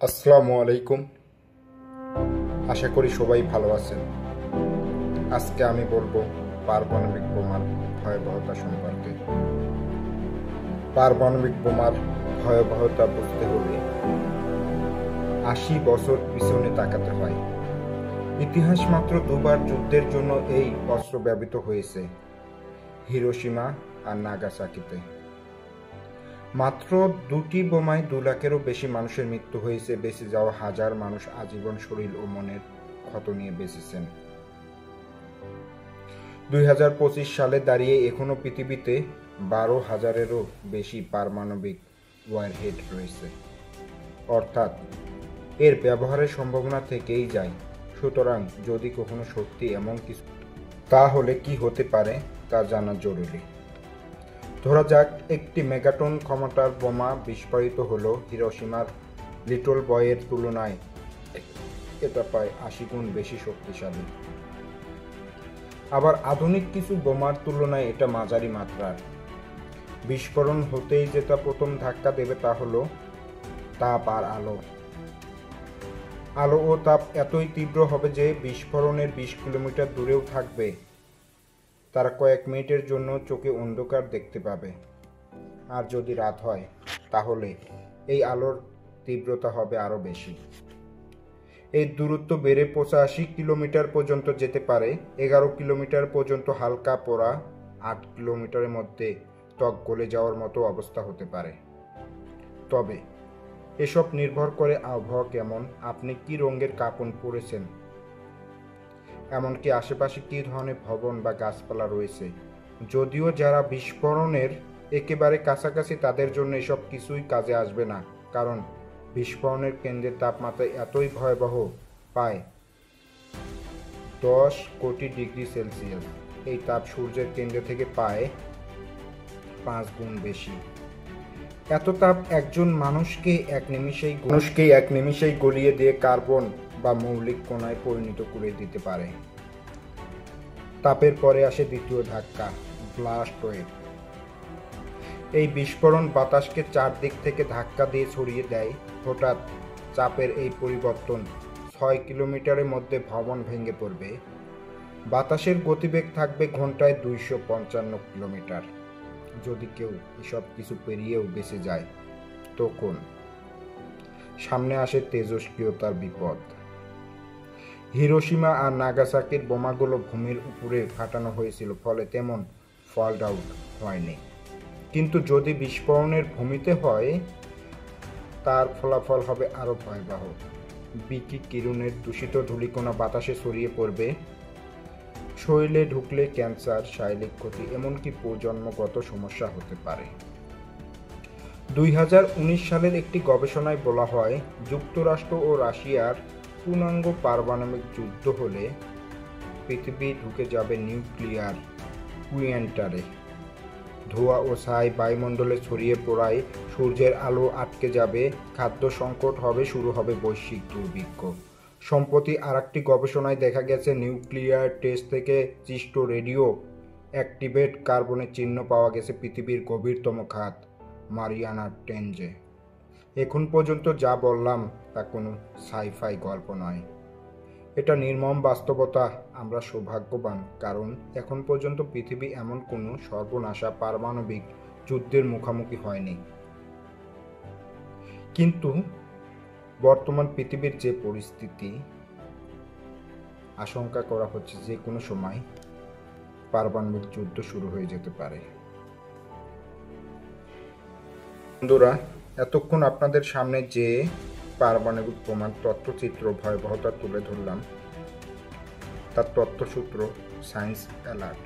আসসালামু আলাইকুম। আশা করি সবাই ভালো আছেন। আজকে আমি বলবো পারমাণবিক বোমার ভয়াবহতা সম্পর্কে। পারমাণবিক বোমার ভয়াবহতা বুঝতে হলে 80 বছর পিছনে তাকাতে হয়। ইতিহাস মাত্র দুবার যুদ্ধের জন্য এই অস্ত্র ব্যবহৃত হয়েছে, হিরোশিমা আর নাগাসাকিতে। মাত্র দুটি বোমায় 2 লাখেরও বেশি মানুষের মৃত্যু হয়েছে। বেঁচে যাওয়া হাজার মানুষ আজীবন শরীর ও মনের ক্ষত নিয়ে বেঁচেছেন। 2025 সালে দাঁড়িয়ে এখনো পৃথিবীতে 12,000-এরও বেশি পারমাণবিক ওয়ারহেড রয়েছে, অর্থাৎ এর ব্যবহারের সম্ভাবনা থেকেই যায়। সুতরাং যদি কখনো সত্যি এমন কিছু, তাহলে কি হতে পারে তা জানা জরুরি। ধরা যাক একটি মেগাটন ক্ষমতার বোমা বিস্ফোরিত হলো। হিরোশিমার লিটল বয়ের তুলনায় এটা প্রায় 80 গুণ বেশি শক্তিশালী। আবার আধুনিক কিছু বোমার তুলনায় এটা মাঝারি মাত্রার। বিস্ফোরণ হতেই যেটা প্রথম ধাক্কা দেবে তা হলো তাপ আর আলো। আলো ও তাপ এতই তীব্র হবে যে বিস্ফোরণের 20 কিলোমিটার দূরেও থাকবে তারা কয়েক মিনিটের জন্য চোখে অন্ধকার দেখতে পাবে। আর যদি রাত হয় তাহলে এই আলোর তীব্রতা হবে আরও বেশি। এই দূরত্ব বেড়ে 85 কিলোমিটার পর্যন্ত যেতে পারে। 11 কিলোমিটার পর্যন্ত হালকা পোড়া, 8 কিলোমিটারের মধ্যে ত্বক গলে যাওয়ার মতো অবস্থা হতে পারে। তবে এসব নির্ভর করে আবহাওয়া কেমন, আপনি কি রঙের কাপড় পরেছেন, এমনকি আশেপাশে কী ধরনের ভবন বা গাছপালা রয়েছে। যদিও যারা বিস্ফোরণের একেবারে কাছাকাছি তাদের জন্য এসব কিছুই কাজে আসবে না, কারণ বিস্ফোরণের কেন্দ্রের তাপমাত্রা এতই ভয়াবহ, প্রায় 10 কোটি ডিগ্রি সেলসিয়াস। এই তাপ সূর্যের কেন্দ্র থেকে প্রায় 5 গুণ বেশি। এত তাপ একজন মানুষকে এক নিমিষেই গলিয়ে দিয়ে কার্বন বা মৌলিক কণায় পরিণত করে দিতে পারে। তাপের পরে আসে দ্বিতীয় ধাক্কা, ব্লাস্ট ওয়েভ। এই বিস্ফোরণ বাতাসকে চারদিক থেকে ধাক্কা দিয়ে ছড়িয়ে দেয়। হঠাৎ চাপের এই পরিবর্তন 6 কিলোমিটারের মধ্যে ভবন ভেঙে পড়বে। বাতাসের গতিবেগ থাকবে ঘন্টায় 255 কিলোমিটার। যদি কেউ এসব কিছু পেরিয়েও বেঁচে যায়, তখন সামনে আসে তেজস্ক্রিয়তার বিপদ। হিরোশিমা আর নাগাসাকির বোমাগুলো ভূমির উপরে ফাটানো হয়েছিল, ফলে তেমন ফল্ট আউট হয়নি। কিন্তু যদি বিস্ফোরণের ভূমিতে হয়, তার ফলাফল হবে আরও ভয়াবহ। বিকিরণের দূষিত ধূলিকণা বাতাসে ছড়িয়ে পড়বে। শরীরে ঢুকলে ক্যান্সার, শারীরিক ক্ষতি, এমনকি প্রজন্মগত সমস্যা হতে পারে। 2019 সালের একটি গবেষণায় বলা হয়, যুক্তরাষ্ট্র ও রাশিয়ার পূর্ণাঙ্গ পারমাণবিক যুদ্ধ হলে পৃথিবী ঢুকে যাবে নিউক্লিয়ার উইন্টারে। ধোঁয়া ও ছাই বায়ুমণ্ডলে ছড়িয়ে পড়ায় সূর্যের আলো আটকে যাবে, খাদ্য সংকট হবে, শুরু হবে বৈশ্বিক দুর্ভিক্ষ। সম্প্রতি আরেকটি গবেষণায় দেখা গেছে, নিউক্লিয়ার টেস্ট থেকে সৃষ্ট রেডিও অ্যাক্টিভেট কার্বনের চিহ্ন পাওয়া গেছে পৃথিবীর গভীরতম খাত মারিয়ানা ট্রেঞ্চে। এখন পর্যন্ত যা বললাম তা কোনো সাইফাই গল্প নয়, এটা নির্মম বাস্তবতা। আমরা সৌভাগ্যবান, কারণ এখন পর্যন্ত পৃথিবী এমন কোনো সর্বনাশা পারমাণবিক যুদ্ধের মুখোমুখি হয়নি। কিন্তু বর্তমান পৃথিবীর যে পরিস্থিতি, আশঙ্কা করা হচ্ছে যে কোনো সময় পারমাণবিক যুদ্ধ শুরু হয়ে যেতে পারে। বন্ধুরা, এতক্ষণ আপনাদের সামনে যে পারমাণবিক বোমার তথ্যচিত্র ভয়াবহতা তুলে ধরলাম, তার তথ্যসূত্র সায়েন্স অ্যালার্ট।